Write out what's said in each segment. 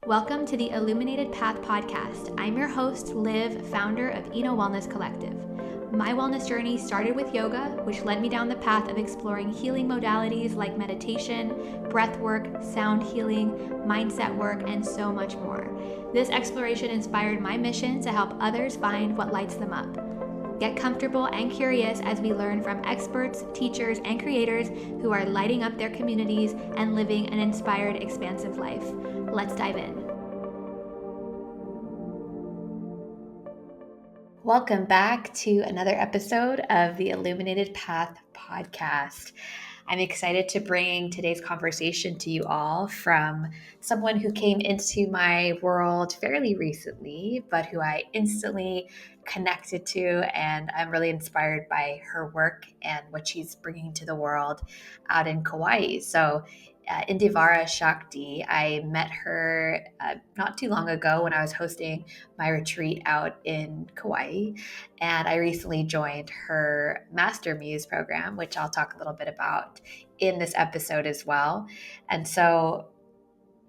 Welcome to the Illuminated Path podcast. I'm your host, Liv, founder of Eno Wellness Collective. My wellness journey started with yoga, which led me down the path of exploring healing modalities like meditation, breath work, sound healing, mindset work, and so much more. This exploration inspired my mission to help others find what lights them up. Get comfortable and curious as we learn from experts, teachers, and creators who are lighting up their communities and living an inspired, expansive life. Let's dive in. Welcome back to another episode of the Illuminated Path podcast. I'm excited to bring today's conversation to you all from someone who came into my world fairly recently, but who I instantly connected to, and I'm really inspired by her work and what she's bringing to the world out in Kauai. So Indivara Shakti, I met her not too long ago when I was hosting my retreat out in Kauai. And I recently joined her Master Muse program, which I'll talk a little bit about in this episode as well. And so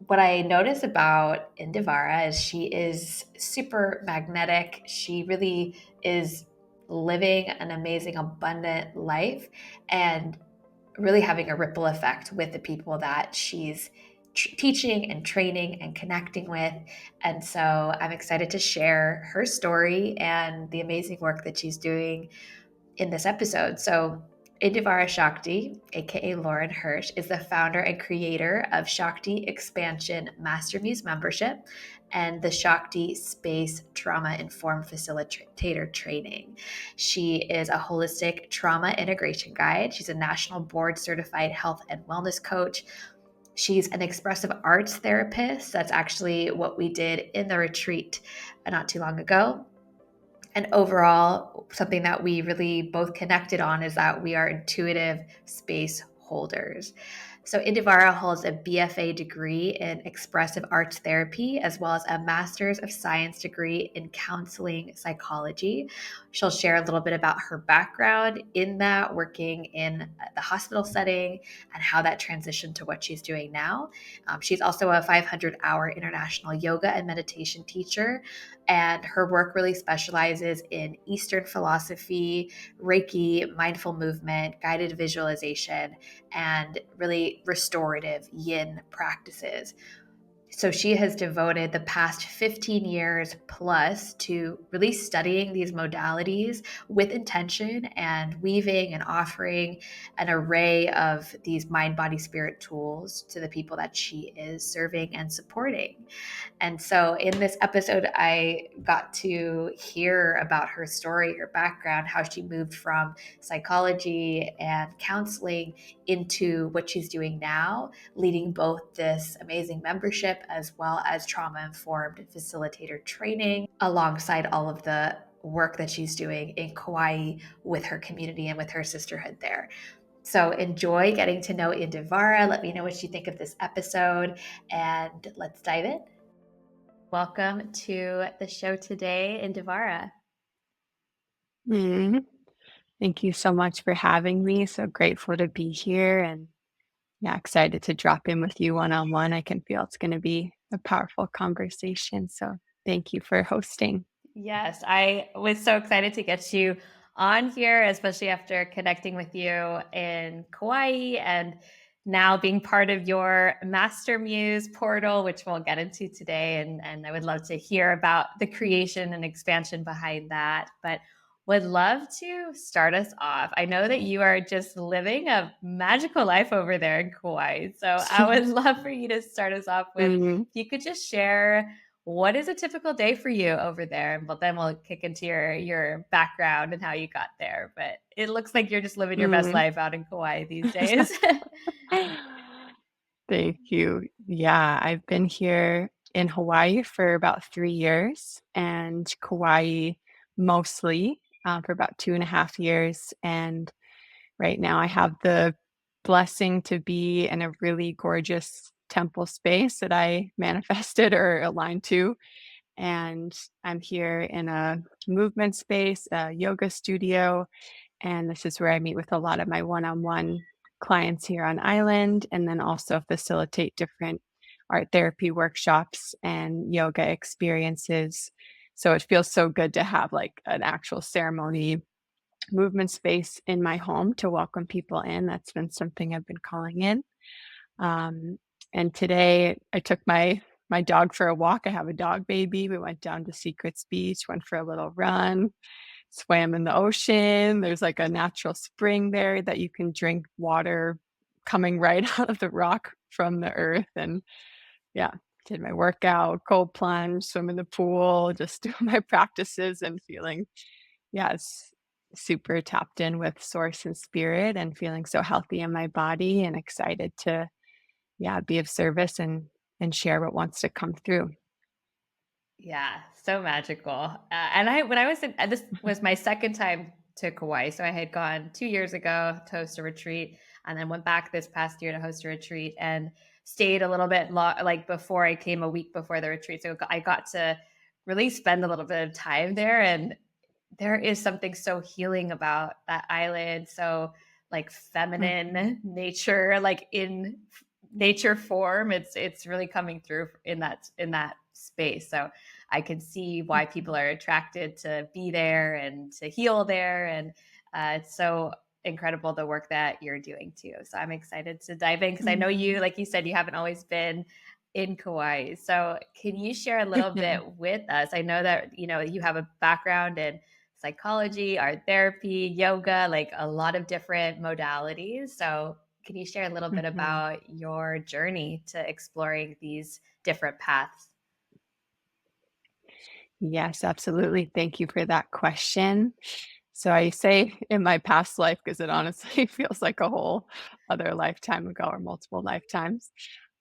what I notice about Indivara is she is super magnetic. She really is living an amazing, abundant life and really having a ripple effect with the people that she's teaching and training and connecting with. And so I'm excited to share her story and the amazing work that she's doing in this episode. So Indivara Shakti, aka Lauren Hirsch, is the founder and creator of Shakti Expansion Master Muse membership and the Shakti Space Trauma Informed Facilitator Training. She is a holistic trauma integration guide. She's a national board certified health and wellness coach. She's an expressive arts therapist. That's actually what we did in the retreat not too long ago. And overall, something that we really both connected on is that we are intuitive space holders. So Indivara holds a BFA degree in expressive arts therapy, as well as a master's of science degree in counseling psychology. She'll share a little bit about her background in that, working in the hospital setting and how that transitioned to what she's doing now. She's also a 500-hour international yoga and meditation teacher, and her work really specializes in Eastern philosophy, Reiki, mindful movement, guided visualization, and really restorative yin practices. So she has devoted the past 15 years plus to really studying these modalities with intention and weaving and offering an array of these mind, body, spirit tools to the people that she is serving and supporting. And so in this episode, I got to hear about her story, her background, how she moved from psychology and counseling into what she's doing now, leading both this amazing membership as well as trauma-informed facilitator training alongside all of the work that she's doing in Kauai with her community and with her sisterhood there. So enjoy getting to know Indivara. Let me know what you think of this episode, and let's dive in. Welcome to the show today, Indivara. Thank you so much for having me. So grateful to be here and excited to drop in with you one-on-one. I can feel it's going to be a powerful conversation. So thank you for hosting. Yes, I was so excited to get you on here, especially after connecting with you in Kauai and now being part of your Master Muse portal, which we'll get into today. And I would love to hear about the creation and expansion behind that. But would love to start us off. I know that you are just living a magical life over there in Kauai. So I would love for you to start us off with, if you could just share, what is a typical day for you over there? But then we'll kick into your background and how you got there. But it looks like you're just living your best life out in Kauai these days. Thank you. Yeah, I've been here in Hawaii for about 3 years and Kauai mostly for about 2.5 years. And right now I have the blessing to be in a really gorgeous temple space that I manifested or aligned to. And I'm here in a movement space, a yoga studio. And this is where I meet with a lot of my one-on-one clients here on island, and then also facilitate different art therapy workshops and yoga experiences. So it feels so good to have like an actual ceremony movement space in my home to welcome people in. That's been something I've been calling in. Um, and today I took my dog for a walk. I have a dog baby. We went down to Secrets Beach, went for a little run, swam in the ocean. There's like a natural spring there that you can drink water coming right out of the rock from the earth. And yeah, did my workout, cold plunge, swim in the pool, just doing my practices and feeling, yeah, it's super tapped in with source and spirit and feeling so healthy in my body and excited to, yeah, be of service and share what wants to come through. Yeah, so magical. And when I was in, this was my second time to Kauai. So I had gone 2 years ago to host a retreat, and then went back this past year to host a retreat, and stayed a little bit like before I came, a week before the retreat. So I got to really spend a little bit of time there, and there is something so healing about that island. So like Mhm, feminine nature, like in nature form, it's really coming through in that space. So I can see why people mhm, are attracted to be there and to heal there. And it's so incredible the work that you're doing too. So I'm excited to dive in, because I know you, mhm. like you said, you haven't always been in Kauai. So can you share a little bit with us? I know that you have a background in psychology, art therapy, yoga, like a lot of different modalities. So, can you share a little bit Mhm. about your journey to exploring these different paths? Yes, absolutely. Thank you for that question. So I say in my past life because it honestly feels like a whole other lifetime ago or multiple lifetimes.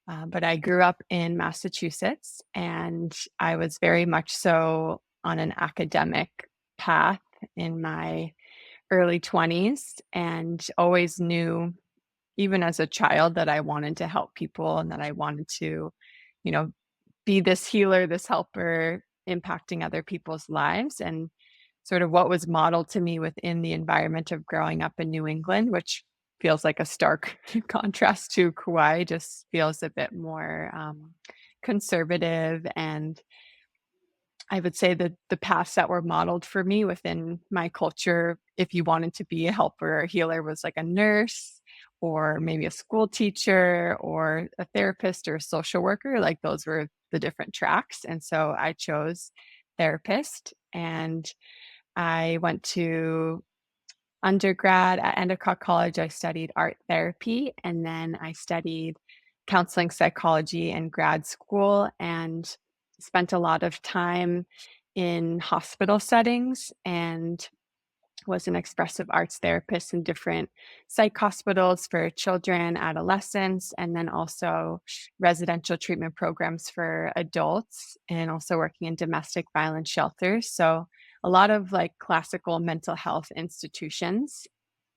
But I grew up in Massachusetts and I was very much so on an academic path in my early 20s and always knew, even as a child, that I wanted to help people and that I wanted to, you know, be this healer, this helper, impacting other people's lives. And sort of what was modeled to me within the environment of growing up in New England, which feels like a stark contrast to Kauai, just feels a bit more conservative. And I would say that the paths that were modeled for me within my culture, if you wanted to be a helper or a healer, was like a nurse or maybe a school teacher or a therapist or a social worker. Like those were the different tracks. And so I chose therapist and I went to undergrad at Endicott College. I studied art therapy and then I studied counseling psychology in grad school and spent a lot of time in hospital settings and was an expressive arts therapist in different psych hospitals for children, adolescents, and then also residential treatment programs for adults, and also working in domestic violence shelters. So, a lot of like classical mental health institutions.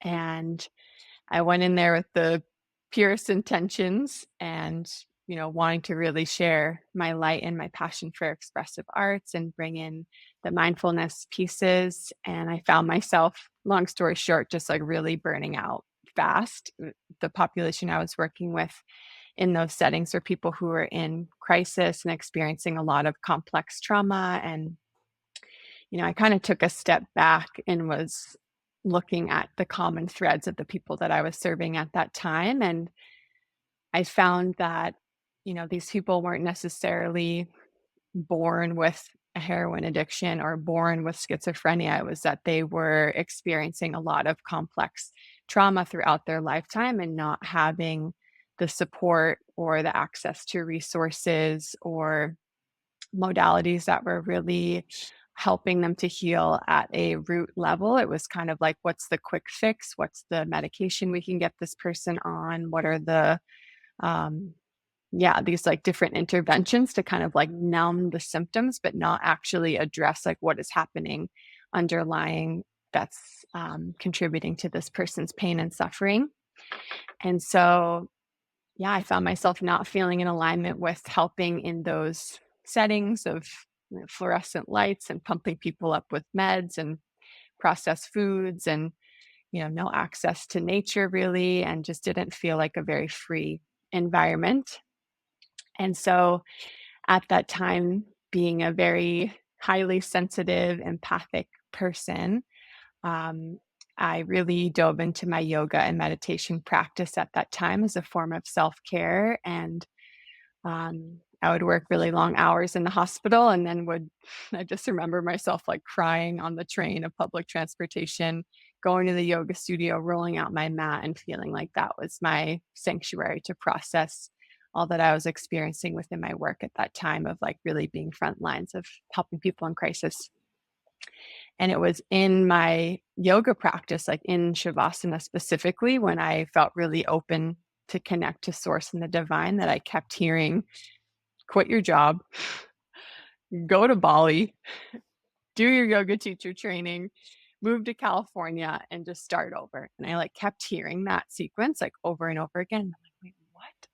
And I went in there with the purest intentions and, wanting to really share my light and my passion for expressive arts and bring in the mindfulness pieces. And I found myself, long story short, just like really burning out fast. The population I was working with in those settings were people who were in crisis and experiencing a lot of complex trauma. And I kind of took a step back and was looking at the common threads of the people that I was serving at that time. And I found that, these people weren't necessarily born with a heroin addiction or born with schizophrenia. It was that they were experiencing a lot of complex trauma throughout their lifetime and not having the support or the access to resources or modalities that were really helping them to heal at a root level. It was kind of like, what's the quick fix? What's the medication we can get this person on? What are the, um, yeah, these like different interventions to kind of like numb the symptoms, but not actually address like what is happening underlying that's contributing to this person's pain and suffering. And so yeah, I found myself not feeling in alignment with helping in those settings of fluorescent lights and pumping people up with meds and processed foods and, no access to nature really, and just didn't feel like a very free environment. And so at that time, being a very highly sensitive, empathic person, um, I really dove into my yoga and meditation practice at that time as a form of self care. And I would work really long hours in the hospital and then I just remember myself like crying on the train of public transportation, going to the yoga studio, rolling out my mat and feeling like that was my sanctuary to process all that I was experiencing within my work at that time of like really being front lines of helping people in crisis. And it was in my yoga practice, like in Shavasana specifically, when I felt really open to connect to source and the divine, that I kept hearing, quit your job, go to Bali, do your yoga teacher training, move to California, and just start over. And I like kept hearing that sequence like over and over again. I'm like, wait, what?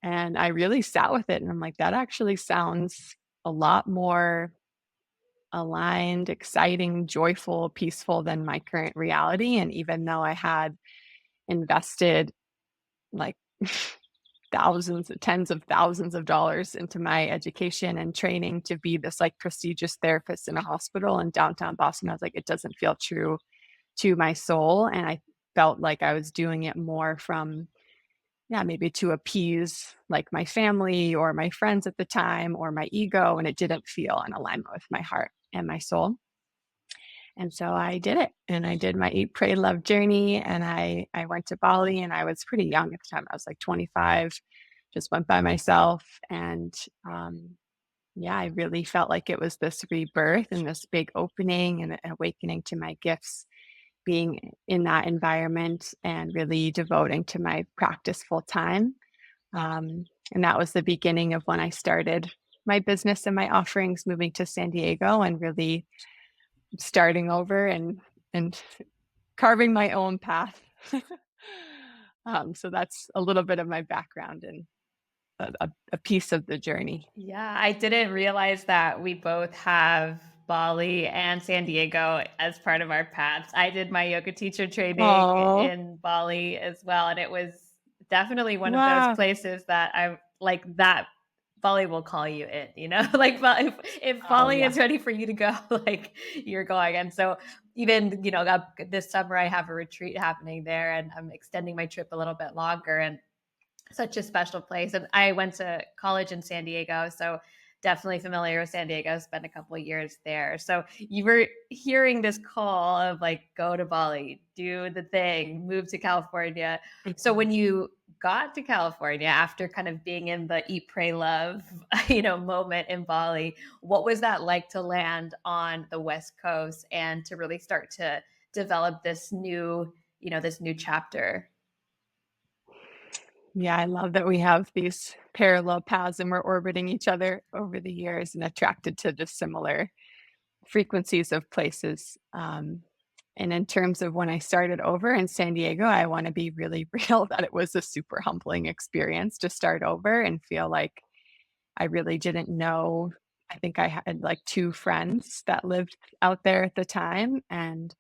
And I really sat with it and I'm like, that actually sounds a lot more aligned, exciting, joyful, peaceful than my current reality. And even though I had invested like thousands, tens of thousands of dollars into my education and training to be this like prestigious therapist in a hospital in downtown Boston, I was like, it doesn't feel true to my soul. And I felt like I was doing it more from, yeah, maybe to appease like my family or my friends at the time or my ego. And it didn't feel in alignment with my heart and my soul. And so I did it and I did my eat, pray, love journey. And I went to Bali and I was pretty young at the time. I was like 25, just went by myself. And yeah, I really felt like it was this rebirth and this big opening and awakening to my gifts being in that environment and really devoting to my practice full time. And that was the beginning of when I started my business and my offerings, moving to San Diego and really starting over and carving my own path. So that's a little bit of my background and a piece of the journey. Yeah, I didn't realize that we both have Bali and San Diego as part of our paths. I did my yoga teacher training Oh, in Bali as well, and it was definitely one of those wow. places that I like that Bali will call you in, like if Oh, Bali yeah. is ready for you to go, like you're going. And so even, this summer I have a retreat happening there and I'm extending my trip a little bit longer, and such a special place. And I went to college in San Diego, so definitely familiar with San Diego. Spent a couple of years there. So you were hearing this call of like, go to Bali, do the thing, move to California. So when Mhm. you got to California after kind of being in the eat, pray, love, moment in Bali, what was that like to land on the West Coast and to really start to develop this new chapter? Yeah, I love that we have these parallel paths and we're orbiting each other over the years and attracted to just similar frequencies of places. And in terms of when I started over in San Diego, I want to be really real that it was a super humbling experience to start over and feel like I really didn't know. I think I had like two friends that lived out there at the time. And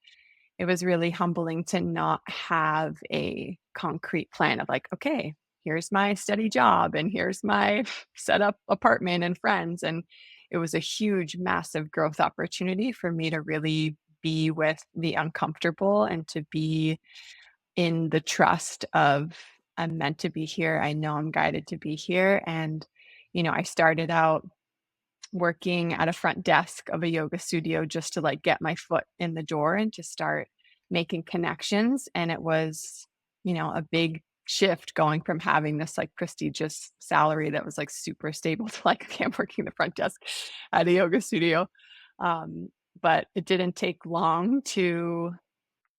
it was really humbling to not have a concrete plan of like, okay, here's my steady job and here's my set up apartment and friends. And it was a huge, massive growth opportunity for me to really be with the uncomfortable and to be in the trust of I'm meant to be here. I know I'm guided to be here. And, I started out working at a front desk of a yoga studio just to like get my foot in the door and to start making connections. And it was, a big shift going from having this like prestigious salary that was like super stable to like, okay, I'm working the front desk at a yoga studio. Um, but it didn't take long to,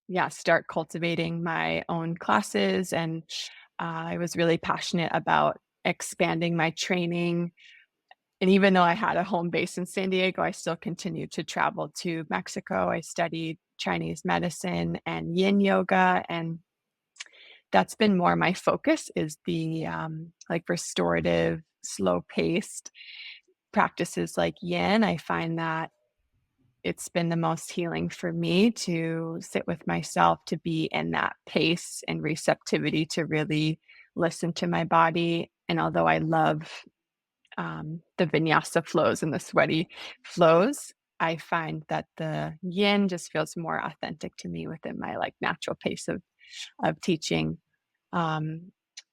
yeah, start cultivating my own classes. And I was really passionate about expanding my training, and even though I had a home base in San Diego, I still continued to travel to Mexico. I studied Chinese medicine and yin yoga, and that's been more my focus is the like restorative, slow paced practices like yin. I find that it's been the most healing for me to sit with myself, to be in that pace and receptivity to really listen to my body And although I love the vinyasa flows and the sweaty flows, I find that the yin just feels more authentic to me within my like natural pace of teaching. Um,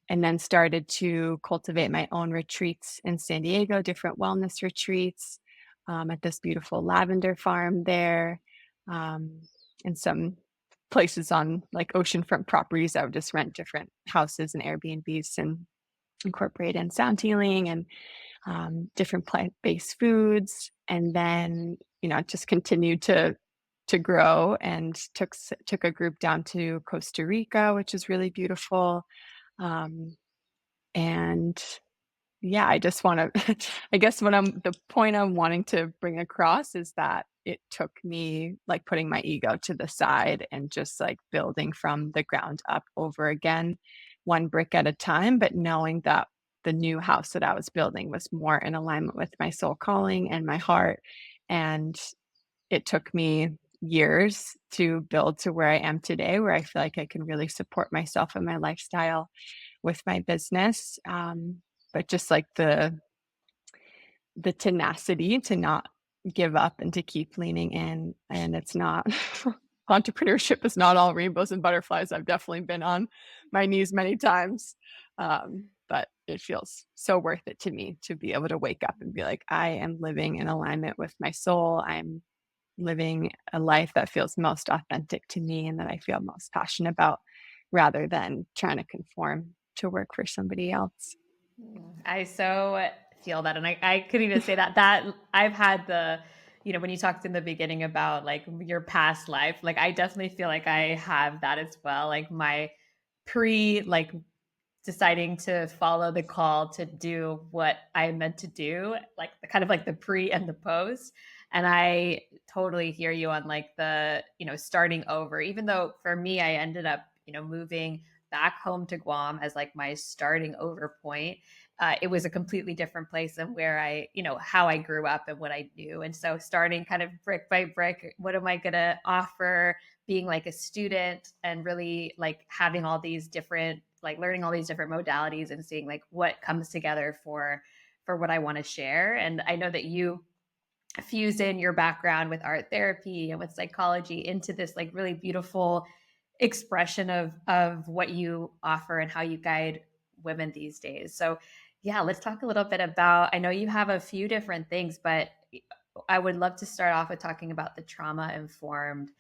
and then started to cultivate my own retreats in San Diego, different wellness retreats at this beautiful lavender farm there, um, and some places on like oceanfront properties. I would just rent different houses and Airbnbs and incorporate in sound healing and different plant-based foods, and then just continued to grow and took a group down to Costa Rica, which is really beautiful. Um, and yeah, I just want to, I guess the point I'm wanting to bring across is that it took me like putting my ego to the side and just like building from the ground up over again, one brick at a time, but knowing that the new house that I was building was more in alignment with my soul calling and my heart. And it took me years to build to where I am today, where I feel like I can really support myself and my lifestyle with my business. But just like the tenacity to not give up and to keep leaning in. And it's not entrepreneurship is not all rainbows and butterflies. I've definitely been on my knees many times. But it feels so worth it to me to be able to wake up and be like, I am living in alignment with my soul. I'm living a life that feels most authentic to me and that I feel most passionate about rather than trying to conform to work for somebody else. I so feel that. And I could even say that I've had when you talked in the beginning about like your past life, like I definitely feel like I have that as well. Like my like deciding to follow the call to do what I meant to do, like kind of like the pre and the post. And I totally hear you on like starting over, even though for me, I ended up, moving back home to Guam as like my starting over point. It was a completely different place than where how I grew up and what I knew. And so starting kind of brick by brick, what am I going to offer? Being like a student and really like having all these different like learning all these different modalities and seeing like what comes together for what I want to share. And I know that you fuse in your background with art therapy and with psychology into this like really beautiful expression of what you offer and how you guide women these days. So yeah, let's talk a little bit about, I know you have a few different things, but I would love to start off with talking about the trauma informed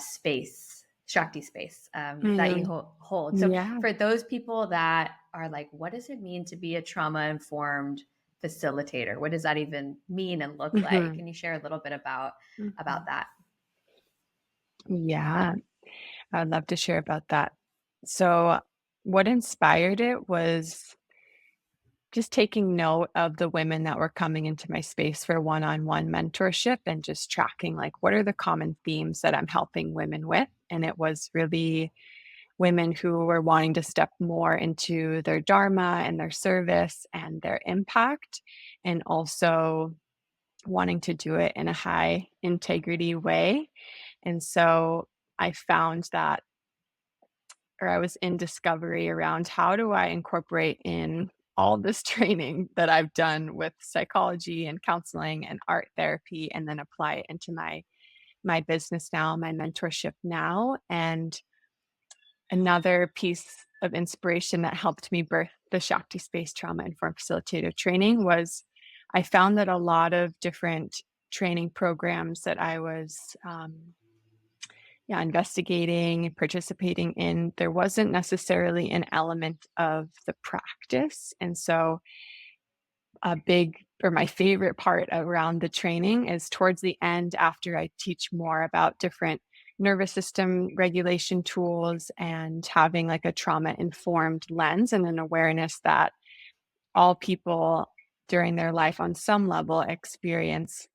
space, Shakti space that you Mm, hold. So yeah. for those people that are like, what does it mean to be a trauma informed facilitator? What does that even mean and look like? Mhm, Can you share a little bit about mhm. that? Yeah, I'd love to share about that. So, what inspired it was just taking note of the women that were coming into my space for one-on-one mentorship and just tracking like what are the common themes that I'm helping women with. And it was really women who were wanting to step more into their dharma and their service and their impact, and also wanting to do it in a high integrity way. And so I found that, or I was in discovery around how do I incorporate in all this training that I've done with psychology and counseling and art therapy and then apply it into my business now, my mentorship now. And another piece of inspiration that helped me birth the Shakti Space Trauma Informed Facilitator training was I found that a lot of different training programs that I was investigating, participating in, there wasn't necessarily an element of the practice. And so a big or my favorite part around the training is towards the end after I teach more about different nervous system regulation tools and having like a trauma informed lens and an awareness that all people during their life on some level experience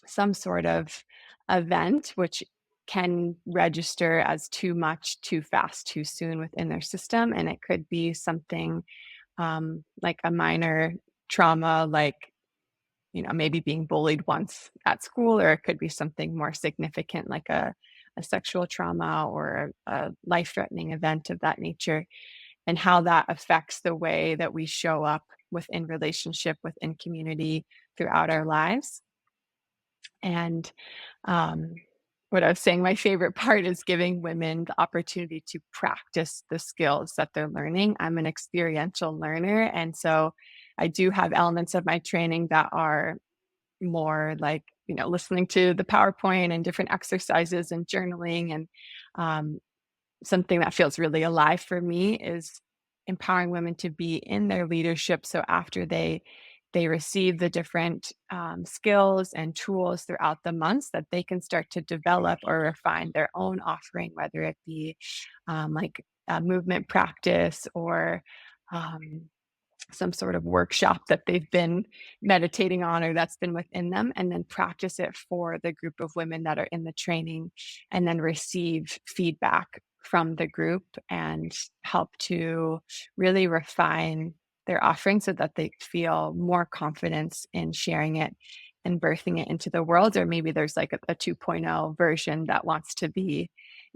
some sort of event which can register as too much, too fast, too soon within their system. And it could be something like a minor trauma, like, maybe being bullied once at school, or it could be something more significant like a sexual trauma or a life threatening event of that nature. and how that affects the way that we show up within relationship, within community throughout our lives. And um, what I was saying, my favorite part is giving women the opportunity to practice the skills that they're learning. I'm an experiential learner. And so I do have elements of my training that are more like, listening to the PowerPoint and different exercises and journaling. And um, something that feels really alive for me is empowering women to be in their leadership. So after they receive the different skills and tools throughout the months, that they can start to develop or refine their own offering, whether it be like a movement practice or um, some sort of workshop that they've been meditating on or that's been within them, and then practice it for the group of women that are in the training, and then receive feedback from the group and help to really refine their offering so that they feel more confidence in sharing it and birthing it into the world. Or maybe there's like a 2.0 version that wants to be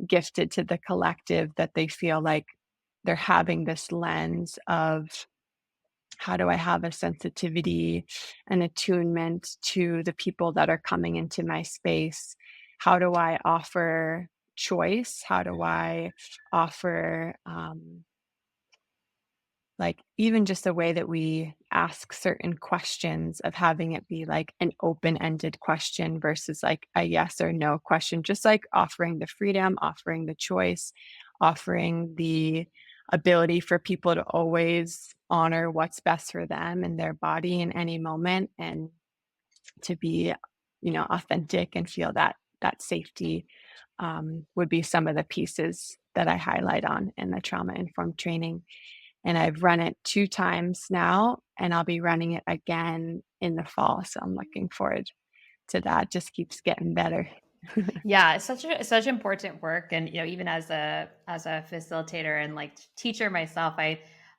gifted to the collective, that they feel like they're having this lens of, how do I have a sensitivity and attunement to the people that are coming into my space? How do I offer choice? How do I offer, like, even just the way that we ask certain questions, of having it be like an open-ended question versus like a yes or no question, just like offering the freedom, offering the choice, offering the ability for people to always honor what's best for them and their body in any moment, and to be, authentic and feel that safety, would be some of the pieces that I highlight on in the trauma informed training. And I've run it 2 times now, and I'll be running it again in the fall, so I'm looking forward to that. Just keeps getting better. Yeah, it's such important work, and even as a facilitator and like teacher myself,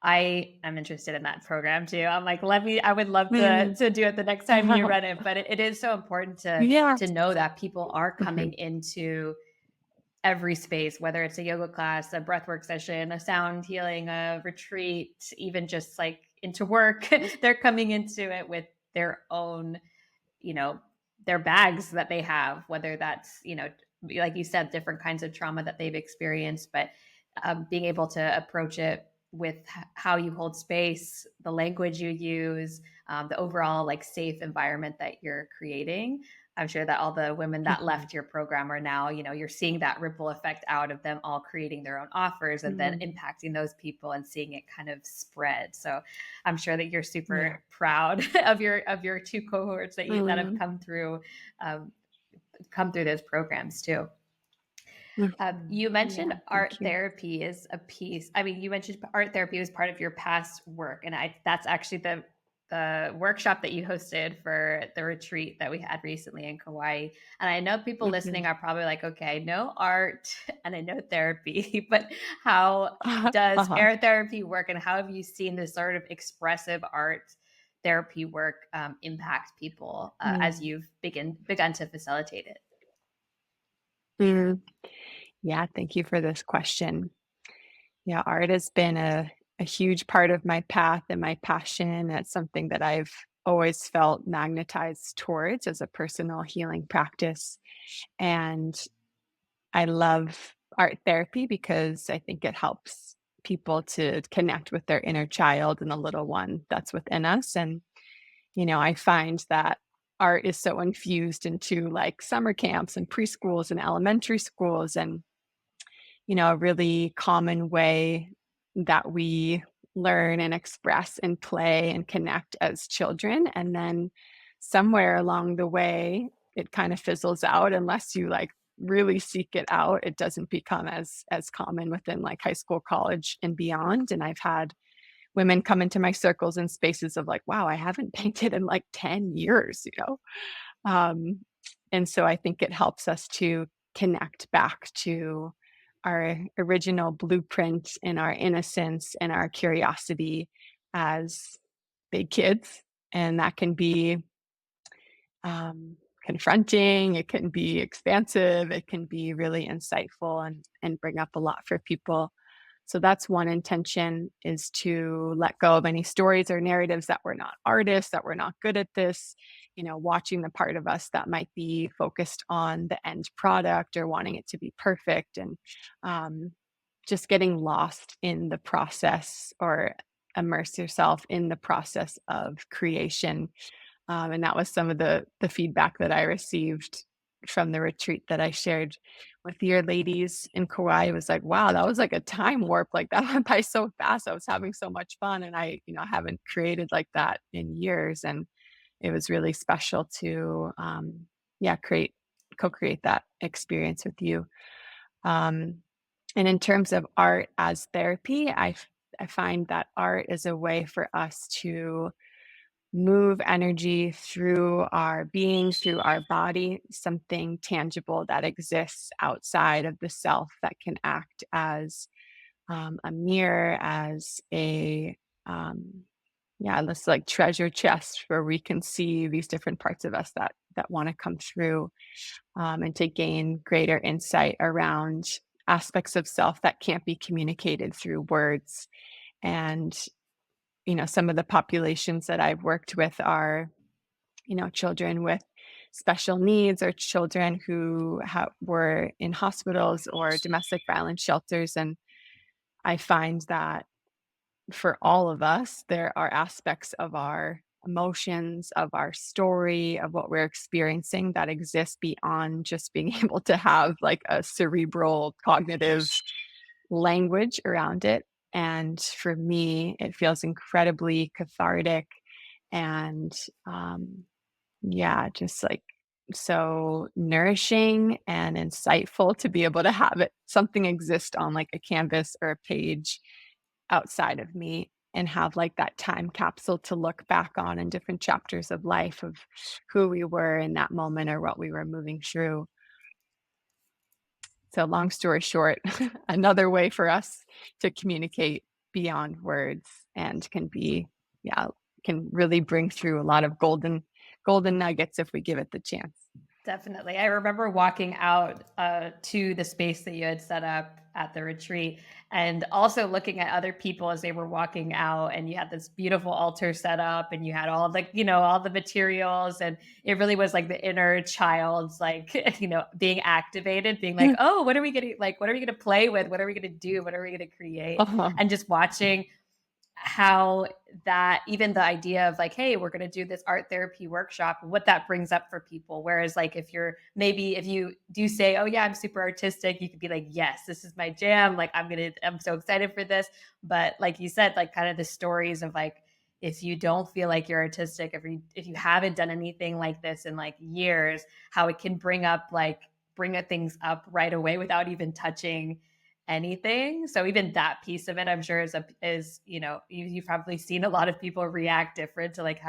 I am interested in that program too. I'm like, I would love to Mm. do it the next time you run it, but it is so important Yeah. to know that people are coming Mhm, into every space, whether it's a yoga class, a breathwork session, a sound healing, a retreat, even just like into work. They're coming into it with their own, you know, their bags that they have, whether that's, like you said, different kinds of trauma that they've experienced, but being able to approach it with how you hold space, the language you use, the overall like safe environment that you're creating. I'm sure that all the women that mhm, left your program are now, you're seeing that ripple effect out of them all creating their own offers and then mhm. impacting those people and seeing it kind of spread. So I'm sure that you're Yeah. super proud of your two cohorts that have Mm. um, come through those programs too. Mhm. You mentioned Yeah, art thank you. therapy is a piece. I mean, you mentioned art therapy was part of your past work, and that's actually the workshop that you hosted for the retreat that we had recently in Kauai. And I know people listening Mhm. are probably like, okay, I know art and I know therapy, but how does Uh-huh. art therapy work, and how have you seen this sort of expressive art therapy work impact people as Mm. you've begun to facilitate it? Mm. Yeah, thank you for this question. Yeah, art has been a huge part of my path and my passion. It's something that I've always felt magnetized towards as a personal healing practice. And I love art therapy because I think it helps people to connect with their inner child and the little one that's within us. And, I find that art is so infused into like summer camps and preschools and elementary schools, and a really common way that we learn and express and play and connect as children. And then somewhere along the way, it kind of fizzles out unless you like really seek it out. It doesn't become as common within like high school, college, and beyond. And I've had women come into my circles in spaces of like, wow, I haven't painted in like 10 years. Um, and so I think it helps us to connect back to our original blueprint and our innocence and our curiosity as big kids. And that can be confronting, it can be expansive, it can be really insightful and bring up a lot for people. So that's one intention, is to let go of any stories or narratives that we're not artists, that we're not good at this, watching the part of us that might be focused on the end product or wanting it to be perfect, and um, just getting lost in the process, or immerse yourself in the process of creation. And that was some of the feedback that I received from the retreat that I shared with your ladies in Kauai. It was like, wow, that was like a time warp. Like that went by so fast. I was having so much fun, and I, haven't created like that in years. And it was really special to, yeah, co-create that experience with you. Um, and in terms of art as therapy, I find that art is a way for us to move energy through our being, through our body, something tangible that exists outside of the self, that can act as a mirror, as a yeah, this like treasure chest where we can see these different parts of us that want to come through, and to gain greater insight around aspects of self that can't be communicated through words. And some of the populations that I've worked with are, children with special needs, or children who were in hospitals or domestic violence shelters. And I find that for all of us, there are aspects of our emotions, of our story, of what we're experiencing, that exist beyond just being able to have like a cerebral cognitive language around it. And for me, it feels incredibly cathartic, and yeah, just like so nourishing and insightful to be able to have it something exist on like a canvas or a page outside of me, and have like that time capsule to look back on in different chapters of life, of who we were in that moment or what we were moving through. So long story short, another way for us to communicate beyond words, and can be, yeah, can really bring through a lot of golden nuggets if we give it the chance. Definitely. I remember walking out to the space that you had set up at the retreat, and also looking at other people as they were walking out, and you had this beautiful altar set up, and you had all the, all the materials, and it really was like the inner child's like, being activated, being like, oh, what are we going to like, what are we going to play with? What are we going to do? What are we going to create? Uh-huh. And just watching how that, even the idea of like, hey, we're going to do this art therapy workshop, what that brings up for people. Whereas like if you do say, oh yeah, I'm super artistic, you could be like, yes, this is my jam, like I'm so excited for this. But like you said, like kind of the stories of like, if you don't feel like you're artistic, if you haven't done anything like this in like years, how it can bring things up right away without even touching anything. So even that piece of it, I'm sure is you've probably seen a lot of people react different to like,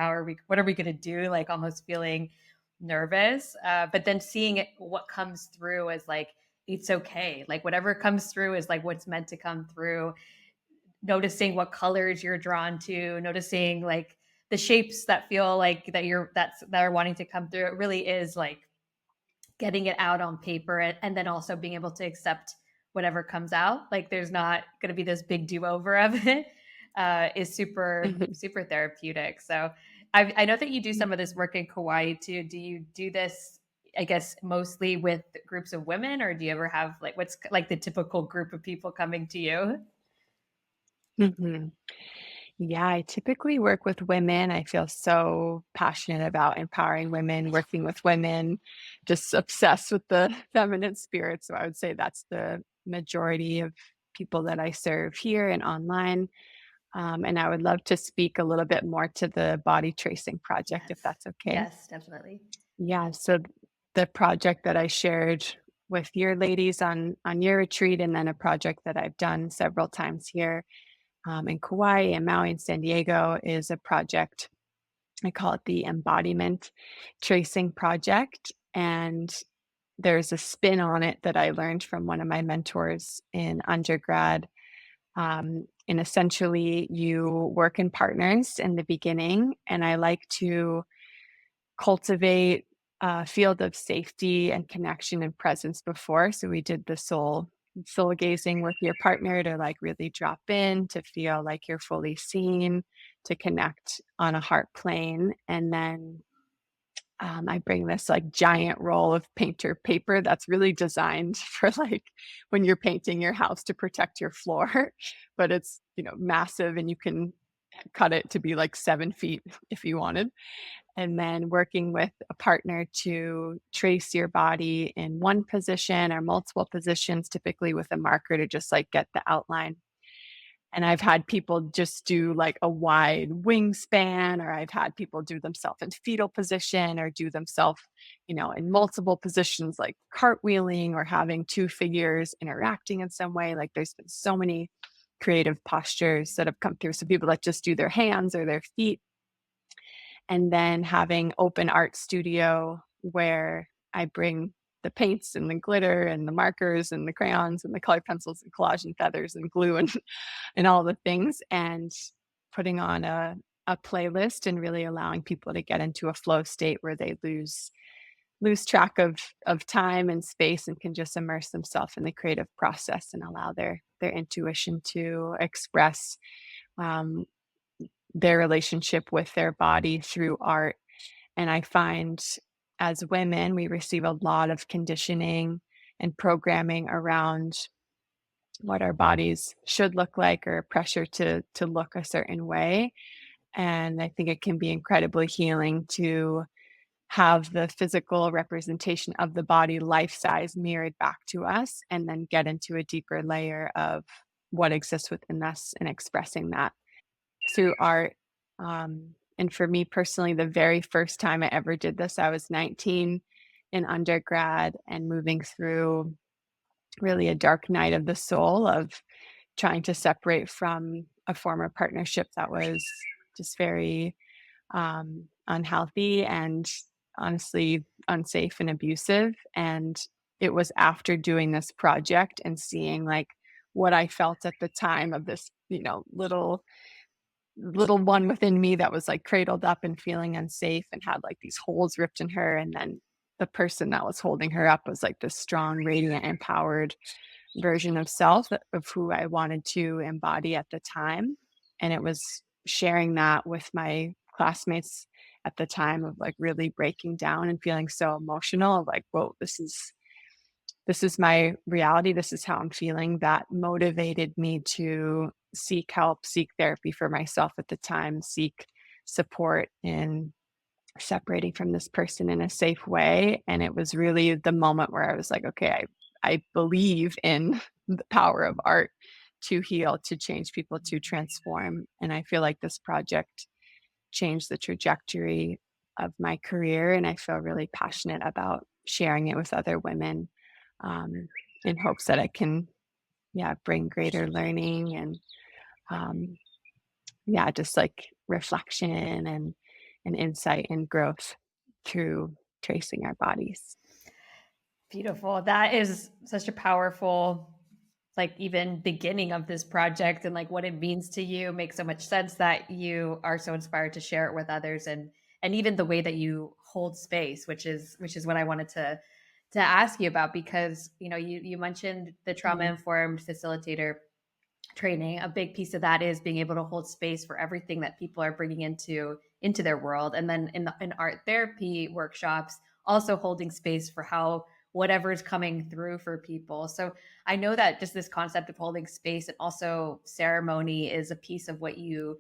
what are we going to do? Like almost feeling nervous. But then seeing it, what comes through is like, it's okay. Like whatever comes through is like what's meant to come through. Noticing what colors you're drawn to, noticing like the shapes that feel like that are wanting to come through. It really is like getting it out on paper, and then also being able to accept whatever comes out. Like there's not going to be this big do-over of it. Is super super therapeutic. So I know that you do some of this work in Kauai too. Do you do this, I guess, mostly with groups of women, or do you ever have like what's like the typical group of people coming to you? Mhm. Yeah, I typically work with women. I feel so passionate about empowering women, working with women, just obsessed with the feminine spirit. So I would say that's the majority of people that I serve here and online. And I would love to speak a little bit more to the body tracing project, if Yes. that's okay. Yes, definitely. Yeah, so the project that I shared with your ladies on your retreat, and then a project that I've done several times here, in Kauai and Maui and San Diego, is a project. I call it the Embodiment Tracing Project. And there's a spin on it that I learned from one of my mentors in undergrad. And essentially, you work in partners in the beginning. And I like to cultivate a field of safety and connection and presence before. So we did the soul soul gazing with your partner to like really drop in, to feel like you're fully seen, to connect on a heart plane. And then I bring this like giant roll of painter paper that's really designed for like when you're painting your house to protect your floor, but it's, massive and you can cut it to be like 7 feet if you wanted. And then working with a partner to trace your body in one position or multiple positions, typically with a marker to just like get the outline. And I've had people just do like a wide wingspan, or I've had people do themselves in fetal position or do themselves, in multiple positions like cartwheeling or having two figures interacting in some way. Like there's been so many creative postures that have come through. So people that just do their hands or their feet, and then having open art studio where I bring the paints and the glitter and the markers and the crayons and the color pencils and collage and feathers and glue and and all the things, and putting on a playlist and really allowing people to get into a flow state where they lose track of time and space and can just immerse themselves in the creative process and allow their intuition to express um, their relationship with their body through art. And I find as women, we receive a lot of conditioning and programming around what our bodies should look like or pressure to look a certain way. And I think it can be incredibly healing to have the physical representation of the body life size mirrored back to us and then get into a deeper layer of what exists within us and expressing that through art. And for me personally, the very first time I ever did this, I was 19 in undergrad and moving through really a dark night of the soul of trying to separate from a former partnership that was just very unhealthy and honestly unsafe and abusive. And it was after doing this project and seeing like what I felt at the time of this, little one within me that was like cradled up and feeling unsafe and had like these holes ripped in her. And then the person that was holding her up was like this strong, radiant, empowered version of self of who I wanted to embody at the time. And it was sharing that with my classmates at the time of like really breaking down and feeling so emotional of like, whoa, this is my reality. This is how I'm feeling. That motivated me to seek help, seek therapy for myself at the time, seek support in separating from this person in a safe way. And it was really the moment where I was like, okay, I believe in the power of art to heal, to change people, to transform. And I feel like this project changed the trajectory of my career. And I feel really passionate about sharing it with other women um, in hopes that I can, yeah, bring greater learning and, um, yeah, just like reflection and insight and growth through tracing our bodies. Beautiful. That is such a powerful, like, even beginning of this project, and like what it means to you makes so much sense that you are so inspired to share it with others, and even the way that you hold space, which is what I wanted to ask you about, because you mentioned the trauma Mm, informed facilitator training. A big piece of that is being able to hold space for everything that people are bringing into their world, and then in art therapy workshops, also holding space for how whatever is coming through for people. So I know that just this concept of holding space and also ceremony is a piece of what you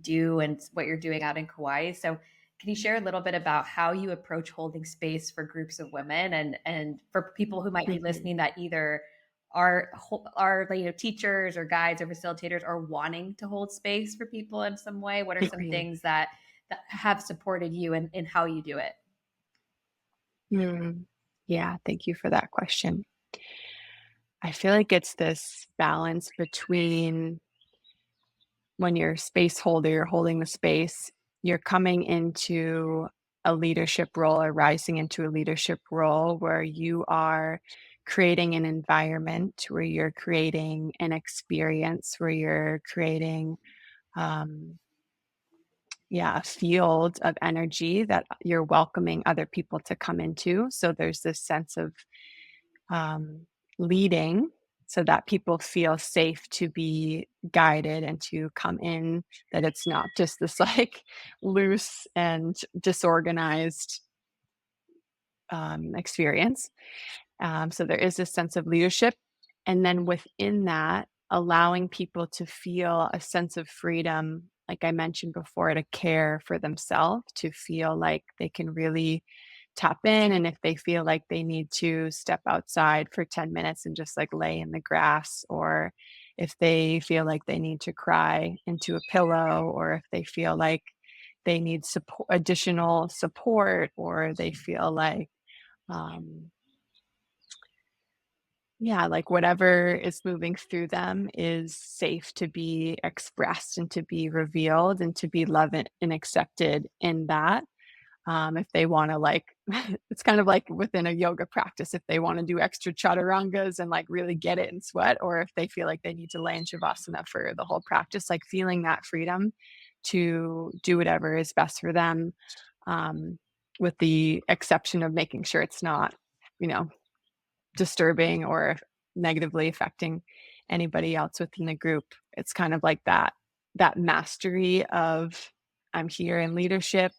do and what you're doing out in Kauai. So can you share a little bit about how you approach holding space for groups of women, and for people who might be mhm. listening that either are teachers or guides or facilitators are wanting to hold space for people in some way? What are some Mhm. things that have supported you in how you do it? Mm. Yeah, thank you for that question. I feel like it's this balance between when you're a space holder, you're holding the space, you're coming into a leadership role or rising into a leadership role where you are creating an environment, where you're creating an experience, where you're creating, um, yeah, a field of energy that you're welcoming other people to come into. So there's this sense of um, leading. so that people feel safe to be guided and to come in, that it's not just this like loose and disorganized experience. So there is this sense of leadership. And then within that, allowing people to feel a sense of freedom, like I mentioned before, to care for themselves, to feel like they can really tap in. And if they feel like they need to step outside for 10 minutes and just like lay in the grass, or if they feel like they need to cry into a pillow, or if they feel like they need support, additional support, or they feel like, um, yeah, like whatever is moving through them is safe to be expressed and to be revealed and to be loved and accepted in that. If they want to like, it's kind of like within a yoga practice, if they want to do extra chaturangas and like really get it and sweat, or if they feel like they need to lay in shavasana for the whole practice, like feeling that freedom to do whatever is best for them, um, with the exception of making sure it's not, you know, disturbing or negatively affecting anybody else within the group. It's kind of like that mastery of, I'm here in leadership.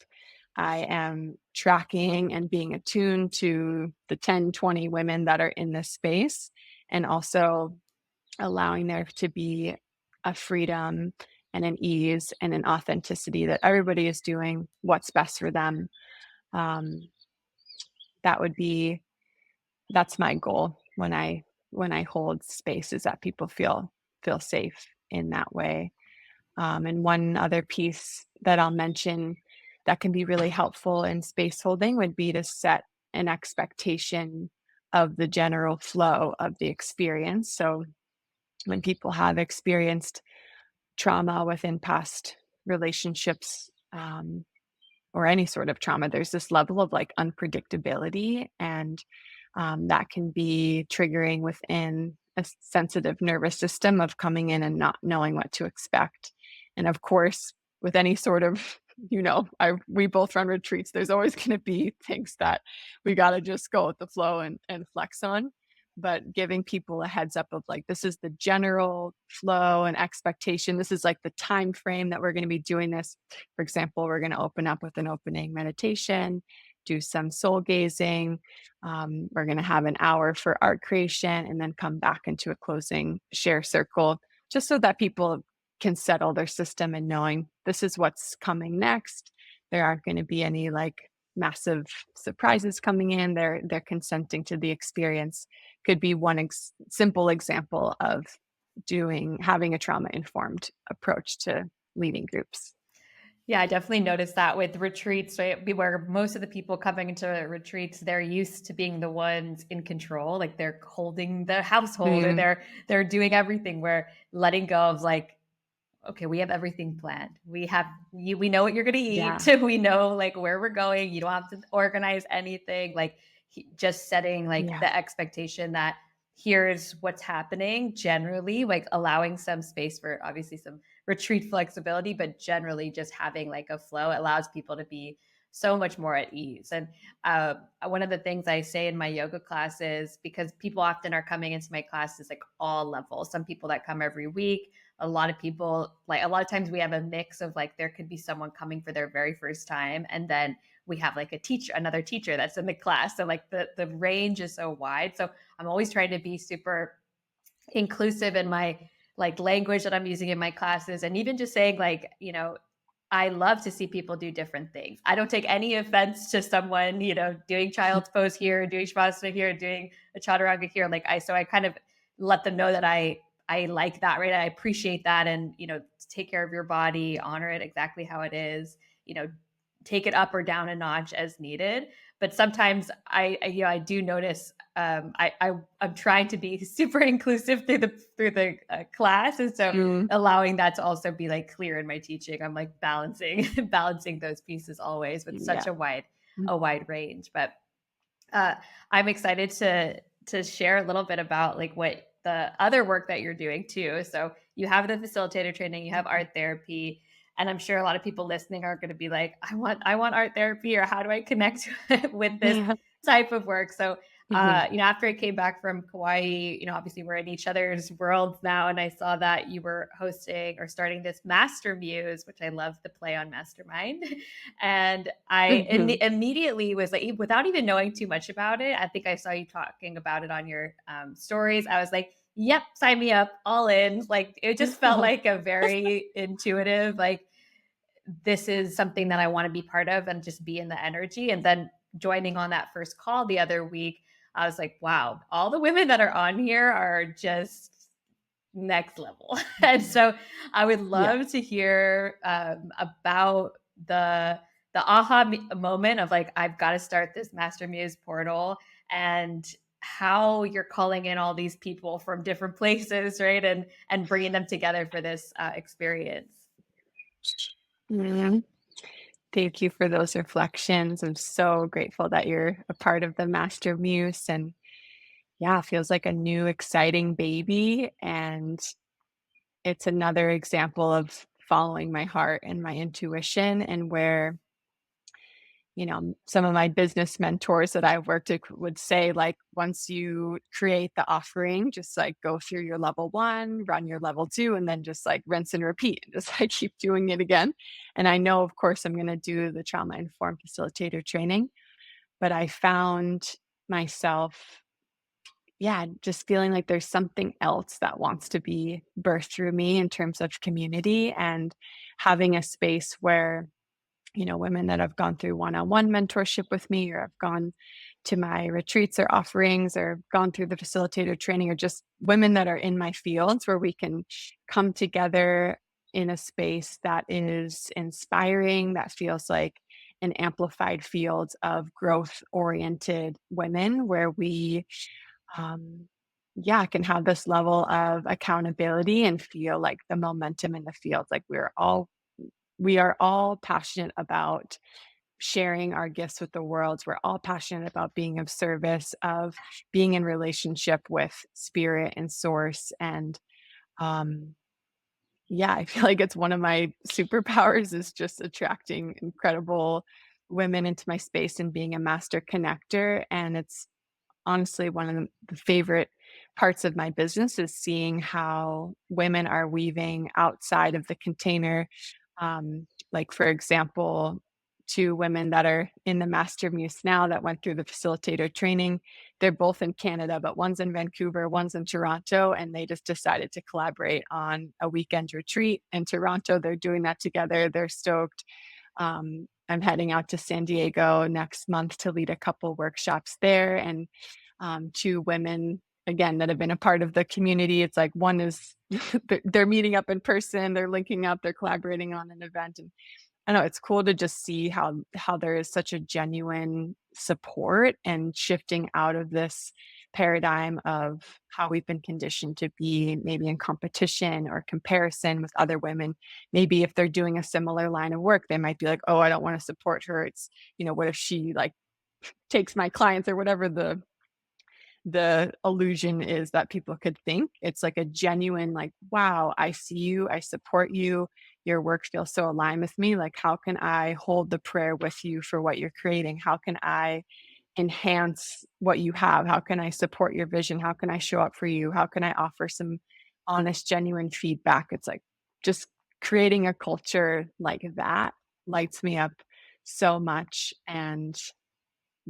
I am tracking and being attuned to the 10, 20 women that are in this space, and also allowing there to be a freedom and an ease and an authenticity that everybody is doing what's best for them. Um, that would be that's my goal when I hold space, is that people feel safe in that way. And one other piece that I'll mention that can be really helpful in space holding would be to set an expectation of the general flow of the experience. So when people have experienced trauma within past relationships, or any sort of trauma, there's this level of like unpredictability, and that can be triggering within a sensitive nervous system of coming in and not knowing what to expect. And of course, with any sort of, we both run retreats. There's always going to be things that we got to just go with the flow and flex on. But giving people a heads up of like, this is the general flow and expectation. This is like the time frame that we're going to be doing this. For example, we're going to open up with an opening meditation, do some soul gazing. We're going to have an hour for art creation, and then come back into a closing share circle, just so that people can settle their system and knowing this is what's coming next. There aren't going to be any like massive surprises coming in. They're consenting to the experience. Could be one simple example of having a trauma informed approach to leading groups. Yeah, I definitely noticed that with retreats, right? Where most of the people coming into retreats, they're used to being the ones in control, like they're holding the household, or Mm, they're doing everything. Where letting go of like, okay, we have everything planned. We know what you're going to eat. yeah, We know like where we're going. You don't have to organize anything. Like just setting like yeah. the expectation that here's what's happening generally, like allowing some space for obviously some retreat flexibility, but generally just having like a flow allows people to be so much more at ease. And one of the things I say in my yoga classes, because people often are coming into my classes like all levels, some people that come every week, a lot of people, like a lot of times we have a mix of like there could be someone coming for their very first time, and then we have like another teacher that's in the class, so like the range is so wide. So I'm always trying to be super inclusive in my like language that I'm using in my classes, and even just saying like, I love to see people do different things. I don't take any offense to someone, doing child's pose here, doing shavasana here, doing a chaturanga here. So I kind of let them know that I like that, right? I appreciate that, and take care of your body, honor it exactly how it is, take it up or down a notch as needed. But sometimes I do notice, I'm trying to be super inclusive through the class, and so Mm, allowing that to also be like clear in my teaching. I'm like balancing balancing those pieces always with such yeah. a wide range. But uh, I'm excited to share a little bit about like what the other work that you're doing too. So you have the facilitator training, you have Mhm. art therapy, and I'm sure a lot of people listening are going to be like, I want art therapy, or how do I connect with this Yeah. type of work? So Mhm. After I came back from Kauai, obviously we're in each other's worlds now, and I saw that you were hosting or starting this Master Muse, which I love the play on mastermind. And Mhm. immediately was like, without even knowing too much about it, I think I saw you talking about it on your stories. I was like, yep, sign me up, all in. Like it just felt like a very intuitive, like this is something that I want to be part of and just be in the energy. And then joining on that first call the other week, I was like, wow, all the women that are on here are just next level. And Mhm. so I would Yeah. love to hear about the moment of like, I've got to start this Master Muse portal, and how you're calling in all these people from different places, right? And bringing them together for this experience. Mhm. Thank you for those reflections. I'm so grateful that you're a part of the Master Muse, and yeah, it feels like a new exciting baby, and it's another example of following my heart and my intuition, and where some of my business mentors that I've worked with would say, like, once you create the offering, just like go through your level one, run your level two, and then just like rinse and repeat and just like keep doing it again. And I know, of course, I'm going to do the trauma informed facilitator training, but I found myself, yeah, just feeling like there's something else that wants to be birthed through me in terms of community, and having a space where women that have gone through one-on-one mentorship with me, or have gone to my retreats or offerings, or gone through the facilitator training, or just women that are in my fields, where we can come together in a space that is inspiring, that feels like an amplified field of growth oriented women, where we um yeah, can have this level of accountability and feel like the momentum in the field, like we are all passionate about sharing our gifts with the world. We're all passionate about being of service, of being in relationship with spirit and source. And um, yeah, I feel like it's one of my superpowers is just attracting incredible women into my space and being a master connector. And it's honestly one of the favorite parts of my business is seeing how women are weaving outside of the container. Like, for example, two women that are in the Master Muse now that went through the facilitator training, they're both in Canada, but one's in Vancouver, one's in Toronto, and they just decided to collaborate on a weekend retreat in Toronto. They're doing that together. They're stoked. I'm heading out to San Diego next month to lead a couple workshops there, and two women again that have been a part of the community. It's like one is they're meeting up in person, they're linking up, they're collaborating on an event, and I know it's cool to just see how there is such a genuine support and shifting out of this paradigm of how we've been conditioned to be maybe in competition or comparison with other women. Maybe if they're doing a similar line of work, they might be like, "Oh, I don't want to support her. It's, what if she like takes my clients," or whatever the illusion is that people could think. It's like a genuine, like, wow, I see you, I support you, your work feels so aligned with me. Like, how can I hold the prayer with you for what you're creating? How can I enhance what you have? How can I support your vision? How can I show up for you? How can I offer some honest, genuine feedback? It's like just creating a culture like that lights me up so much. And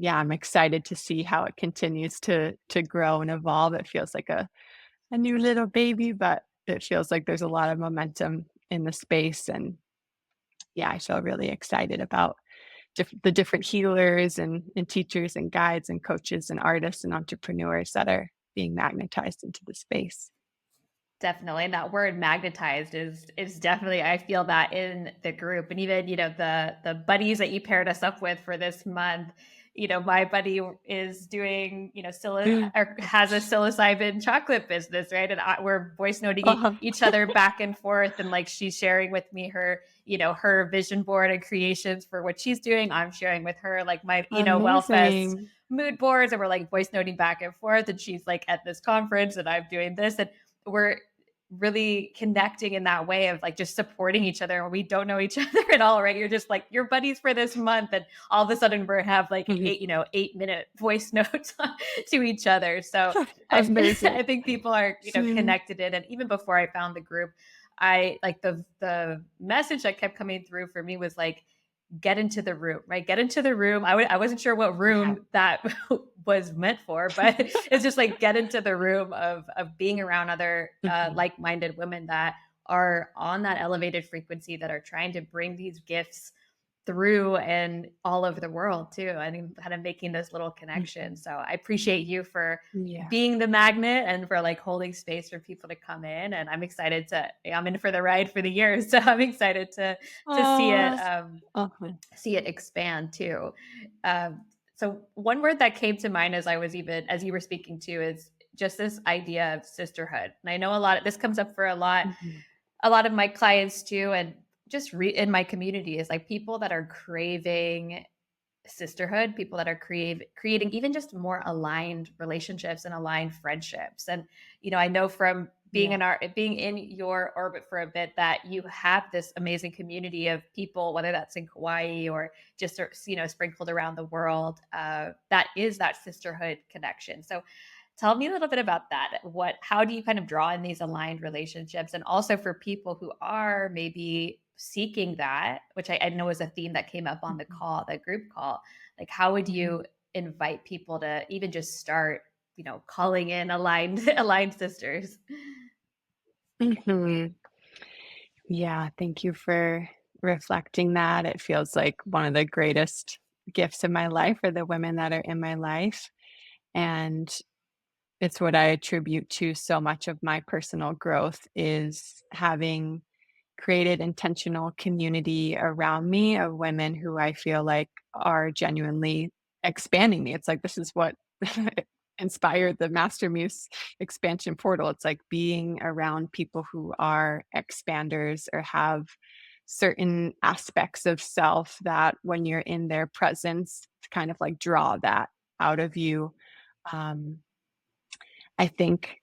yeah, I'm excited to see how it continues to grow and evolve. It feels like a new little baby, but it feels like there's a lot of momentum in the space. And yeah, I feel really excited about the different healers and teachers and guides and coaches and artists and entrepreneurs that are being magnetized into the space. Definitely, and that word magnetized is definitely, I feel that in the group, and even the buddies that you paired us up with for this month. My buddy is doing or has a psilocybin chocolate business, right? And we're voice noting Uh-huh. each other back and forth, and like she's sharing with me her vision board and creations for what she's doing. I'm sharing with her like my Wellfest Amazing. mood boards, and we're like voice noting back and forth. And she's like at this conference, and I'm doing this, and we're really connecting in that way of like just supporting each other when we don't know each other at all, right? You're just like you're buddies for this month, and all of a sudden we have like Mhm. 8-minute voice notes to each other. So Amazing. I think people are Mm. connected in, and even before I found the group, I like the message that kept coming through for me was like get into the room, right? Get into the room. I wasn't sure what Yeah. room that was meant for, but it's just like get into the room of being around other Mhm. like-minded women that are on that elevated frequency, that are trying to bring these gifts through and all over the world too. I mean, kind of making those little connections. Mhm. So I appreciate you for Yeah. being the magnet and for like holding space for people to come in. And I'm excited I'm in for the ride for the year. So I'm excited to Oh. Uh-huh. see it expand too. So one word that came to mind as you were speaking to is just this idea of sisterhood. And I know this comes up for Mhm. a lot of my clients too, and in my community is like people that are craving sisterhood, people that are creating even just more aligned relationships and aligned friendships. And I know from Yeah. being in your orbit for a bit that you have this amazing community of people, whether that's in Kauai or just sprinkled around the world. That is that sisterhood connection. So tell me a little bit about that. How do you kind of draw in these aligned relationships? And also for people who are maybe seeking that, which I know is a theme that came up on Mhm. the group call, like how would Mhm. you invite people to even just start, calling in aligned, aligned sisters? Mhm. Yeah, thank you for reflecting that. It feels like one of the greatest gifts of my life are the women that are in my life, and it's what I attribute to so much of my personal growth is having created intentional community around me of women who I feel like are genuinely expanding me. It's like this is what inspired the Master Muse expansion portal. It's like being around people who are expanders or have certain aspects of self that when you're in their presence kind of like draw that out of you. Um, I think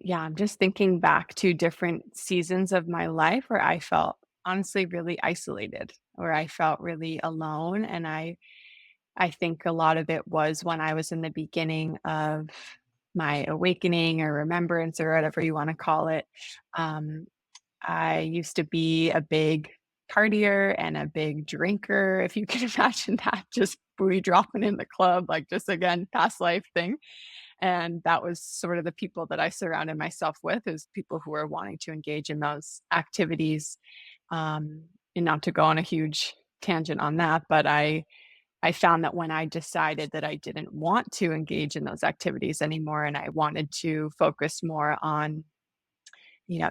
yeah, I'm just thinking back to different seasons of my life where I felt honestly really isolated, where I felt really alone. And I think a lot of it was when I was in the beginning of my awakening or remembrance or whatever you want to call it. Um, I used to be a big partier and a big drinker, if you can imagine that, just booty dropping in the club, like just again, past life thing. And that was sort of the people that I surrounded myself with is people who are wanting to engage in those activities. Um, and not to go on a huge tangent on that, but I found that when I decided that I didn't want to engage in those activities anymore and I wanted to focus more on,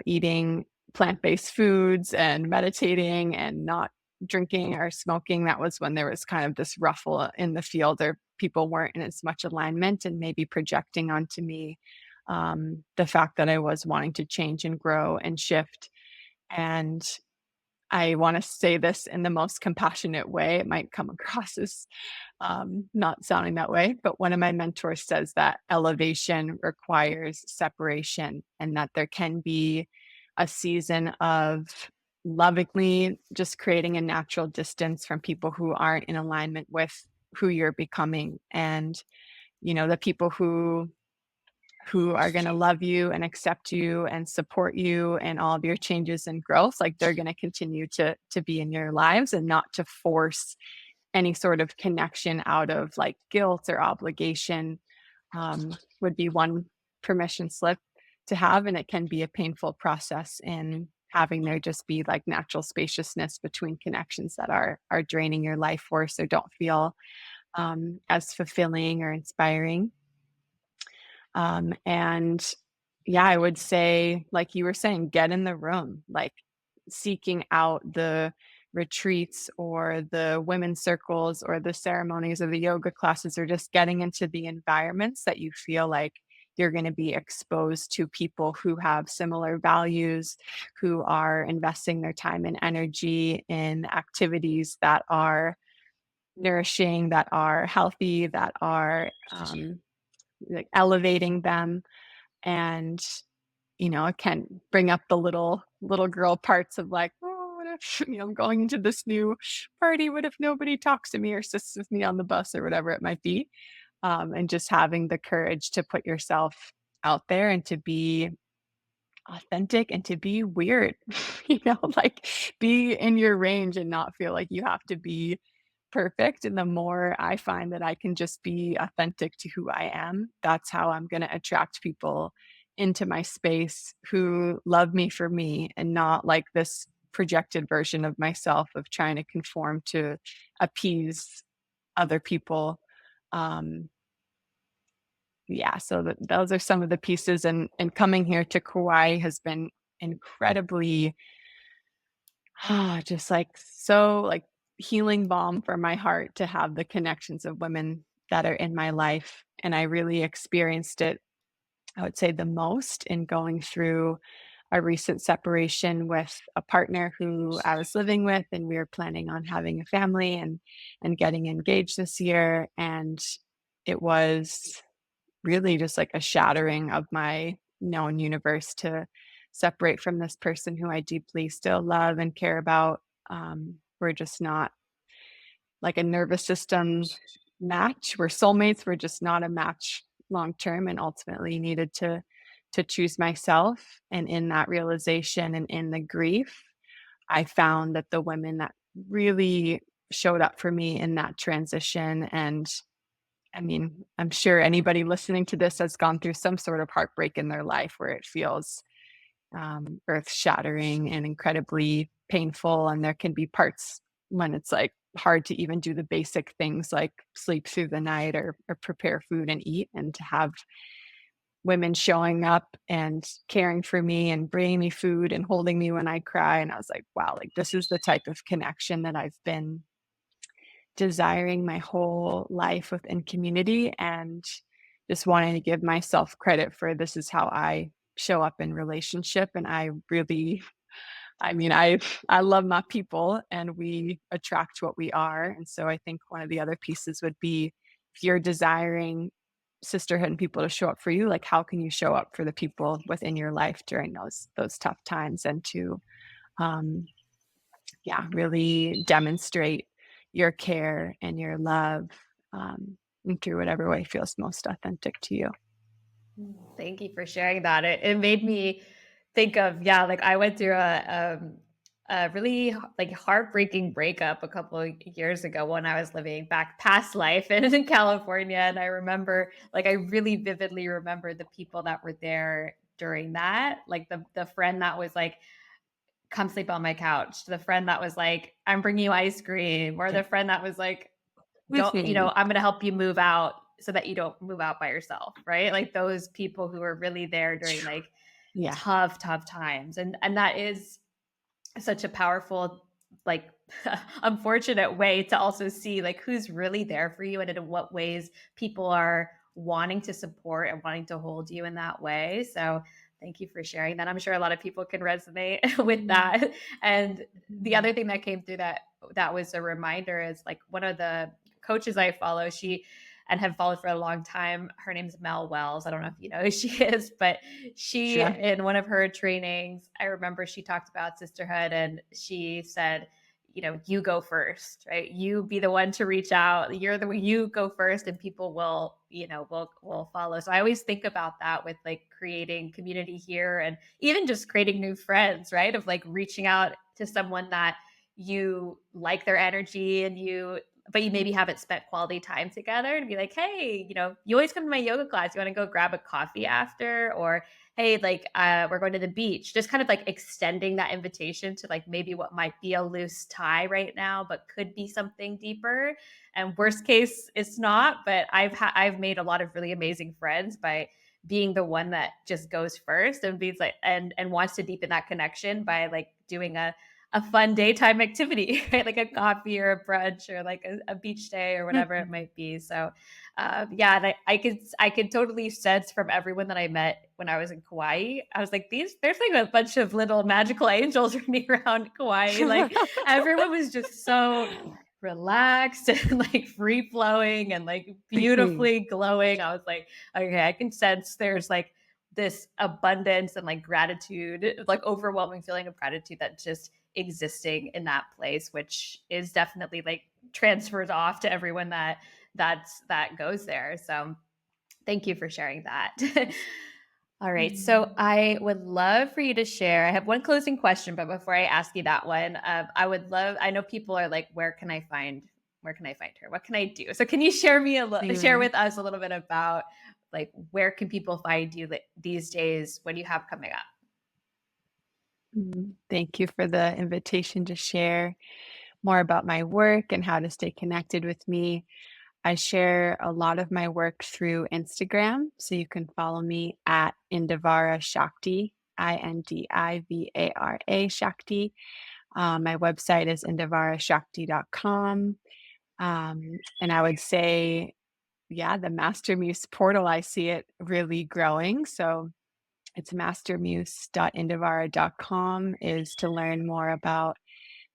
eating plant-based foods and meditating and not drinking or smoking, that was when there was kind of this ruffle in the field or people weren't in as much alignment and maybe projecting onto me the fact that I was wanting to change and grow and shift. And I want to say this in the most compassionate way. It might come across as not sounding that way, but one of my mentors says that elevation requires separation and that there can be a season of lovingly just creating a natural distance from people who aren't in alignment with who you're becoming. And, the people who are going to love you and accept you and support you and all of your changes and growth, like they're going to continue to be in your lives and not to force any sort of connection out of like guilt or obligation. Would be one permission slip to have, and it can be a painful process in having there just be like natural spaciousness between connections that are draining your life force or don't feel as fulfilling or inspiring. And yeah, I would say, like you were saying, get in the room, like seeking out the retreats or the women's circles or the ceremonies or the yoga classes or just getting into the environments that you feel like you're going to be exposed to people who have similar values, who are investing their time and energy in activities that are nourishing, that are healthy, that are like elevating them. And it can bring up the little girl parts of like, oh, what if, I'm going into this new party? What if nobody talks to me or sits with me on the bus or whatever it might be? And just having the courage to put yourself out there and to be authentic and to be weird, like be in your range and not feel like you have to be perfect. And the more I find that I can just be authentic to who I am, that's how I'm going to attract people into my space who love me for me and not like this projected version of myself of trying to conform to appease other people. Um, yeah, so those are some of the pieces, and coming here to Kauai has been incredibly, just, like, so, like, healing balm for my heart to have the connections of women that are in my life, and I really experienced it, I would say, the most in going through a recent separation with a partner who I was living with, and we were planning on having a family and getting engaged this year, and it was really just like a shattering of my known universe to separate from this person who I deeply still love and care about. We're just not like a nervous system match. We're soulmates. We're just not a match long term, and ultimately needed to choose myself. And in that realization and in the grief, I found that the women that really showed up for me in that transition, and I mean, I'm sure anybody listening to this has gone through some sort of heartbreak in their life where it feels earth shattering and incredibly painful. And there can be parts when it's like hard to even do the basic things like sleep through the night or prepare food and eat. And to have women showing up and caring for me and bringing me food and holding me when I cry. And I was like, wow, like this is the type of connection that I've been desiring my whole life within community, and just wanting to give myself credit for this is how I show up in relationship. And I really, I mean, I love my people and we attract what we are. And so I think one of the other pieces would be if you're desiring sisterhood and people to show up for you, like how can you show up for the people within your life during those tough times, and to um yeah, really demonstrate your care and your love, in through whatever way feels most authentic to you. Thank you for sharing that. It made me think of, yeah, like I went through a really like heartbreaking breakup a couple of years ago when I was living back past life in California. And I remember, like, I really vividly remember the people that were there during that. Like the friend that was like, come sleep on my couch. The friend that was like, I'm bringing you ice cream. Or Yeah. the friend that was like, With don't, me. I'm going to help you move out so that you don't move out by yourself, right? Like those people who are really there during like Yeah. tough times. And that is such a powerful, like, unfortunate way to also see like who's really there for you and in what ways people are wanting to support and wanting to hold you in that way. So thank you for sharing that. I'm sure a lot of people can resonate with Mhm, that. And the mhm. other thing that came through that was a reminder is like one of the coaches I follow, she and have followed for a long time. Her name's Mel Wells. I don't know if you know who she is, but she, Sure. in one of her trainings, I remember she talked about sisterhood and she said, you go first, right? You be the one to reach out. You go first and people will, will follow. So I always think about that with like creating community here and even just creating new friends, right? Of like reaching out to someone that you like their energy and but you maybe haven't spent quality time together and be like, hey, you always come to my yoga class. You want to go grab a coffee after? Or, hey, like, we're going to the beach. Just kind of like extending that invitation to like maybe what might be a loose tie right now, but could be something deeper. And worst case, it's not. But I've made a lot of really amazing friends by being the one that just goes first and be like and wants to deepen that connection by like doing a fun daytime activity, right? Like a coffee or a brunch or like a beach day or whatever it Mhm. might be. So, yeah, and I could totally sense from everyone that I met when I was in Kauai. I was like, there's like a bunch of little magical angels running around Kauai. Like everyone was just so relaxed and like free flowing and like Completely. beautifully glowing. I was like, okay, I can sense there's like this abundance and like gratitude, like overwhelming feeling of gratitude that just existing in that place, which is definitely like transfers off to everyone that goes there. So thank you for sharing that. All right. So I would love for you to share. I have one closing question, but before I ask you that one, I would love. I know people are like, where can I find her? What can I do? So can you share Mm. with us a little bit about like where can people find you these days? What do you have coming up? Thank you for the invitation to share more about my work and how to stay connected with me. I share a lot of my work through Instagram, so you can follow me at Indivara Shakti, Indivara Shakti. My website is indivarashakti.com. And I would say, yeah, the Master Muse portal, I see it really growing. So it's mastermuse.indivara.com is to learn more about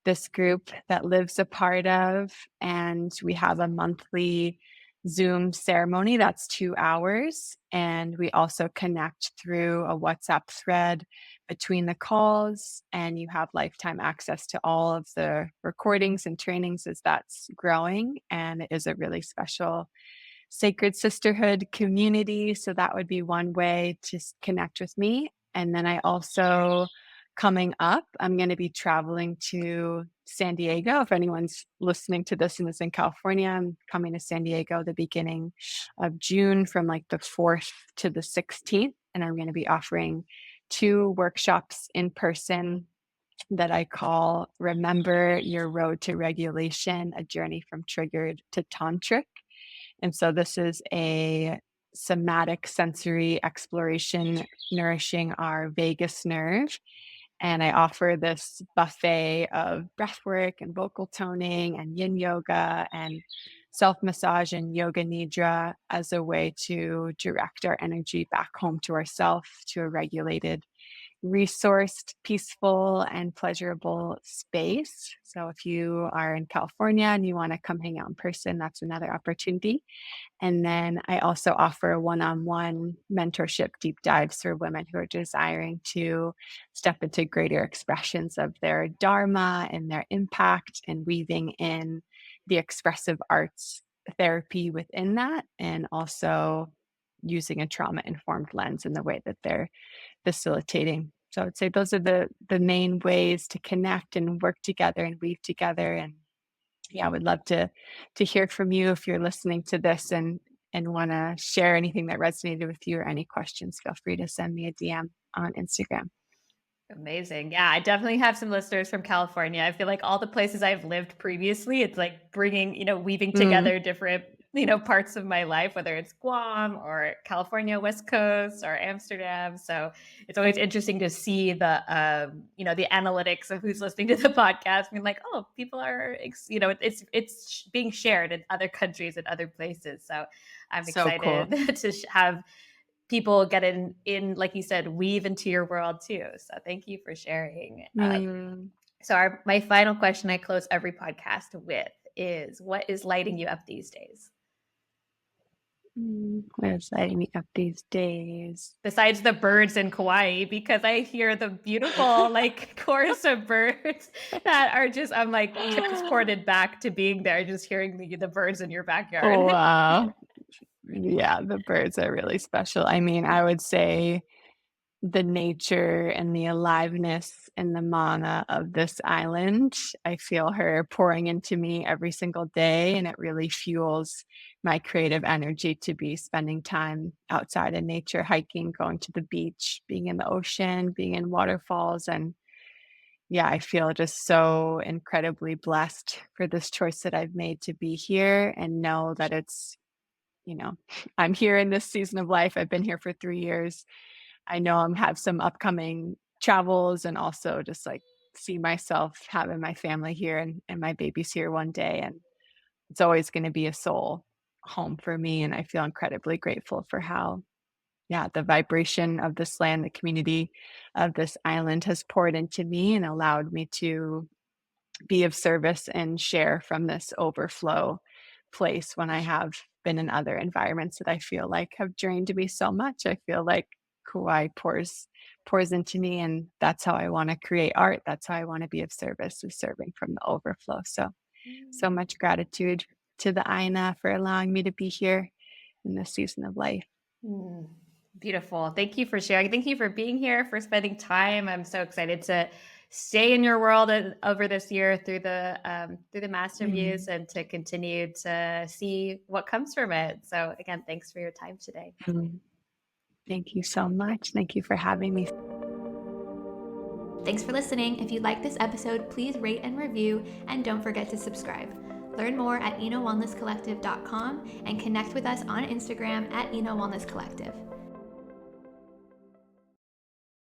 this group that Liv's a part of. And we have a monthly Zoom ceremony that's 2 hours. And we also connect through a WhatsApp thread between the calls. And you have lifetime access to all of the recordings and trainings as that's growing. And it is a really special sacred sisterhood community. So that would be one way to connect with me. And then I also, coming up, I'm going to be traveling to San Diego. If anyone's listening to this and is in California, I'm coming to San Diego the beginning of June from like the 4th to the 16th. And I'm going to be offering 2 workshops in person that I call Remember Your Road to Regulation, a journey from triggered to tantric. And so this is a somatic sensory exploration nourishing our vagus nerve. And I offer this buffet of breath work and vocal toning and yin yoga and self massage and yoga nidra as a way to direct our energy back home to ourself, to a regulated, resourced, peaceful, and pleasurable space. So if you are in California and you want to come hang out in person, that's another opportunity. And then I also offer one-on-one mentorship deep dives for women who are desiring to step into greater expressions of their dharma and their impact, and weaving in the expressive arts therapy within that, and also using a trauma-informed lens in the way that they're facilitating. So I would say those are the main ways to connect and work together and weave together. And yeah, I would love to hear from you if you're listening to this and want to share anything that resonated with you or any questions. Feel free to send me a DM on Instagram. Amazing. Yeah, I definitely have some listeners from California. I feel like all the places I've lived previously, it's like bringing, weaving Mm, together different, parts of my life, whether it's Guam or California, West Coast or Amsterdam. So it's always interesting to see the analytics of who's listening to the podcast. Being like, oh, people are, it's being shared in other countries and other places. So I'm so cool. excited to have people get in like you said, weave into your world too. So thank you for sharing. Mm, So my final question I close every podcast with is, what is lighting you up these days? what is lighting me up these days? Besides the birds in Kauai, because I hear the beautiful like chorus of birds that are just, I'm like transported back to being there, just hearing the birds in your backyard. Oh, wow. Yeah, the birds are really special. I mean, I would say the nature and the aliveness and the mana of this island. I feel her pouring into me every single day, and it really fuels my creative energy to be spending time outside in nature, hiking, going to the beach, being in the ocean, being in waterfalls. And yeah, I feel just so incredibly blessed for this choice that I've made to be here and know that it's, you know, I'm here in this season of life. I've been here for 3 years. I know I'm have some upcoming travels, and also just like see myself having my family here and my babies here one day. And it's always going to be a soul home for me. And I feel incredibly grateful for how, yeah, the vibration of this land, the community of this island has poured into me and allowed me to be of service and share from this overflow place when I have been in other environments that I feel like have drained me so much. I feel like Kauai pours into me, and that's how I want to create art. That's how I want to be of service, is serving from the overflow. So much gratitude to the Aina for allowing me to be here in this season of life. Mm, beautiful. Thank you for sharing. Thank you for being here, for spending time. I'm so excited to stay in your world over this year through the Master Muse, Mm, and to continue to see what comes from it. So again, thanks for your time today. mm. Thank you so much. Thank you for having me. Thanks for listening. If you like this episode, please rate and review, and don't forget to subscribe. Learn more at enowellnesscollective.com and connect with us on Instagram at Eno Wellness Collective.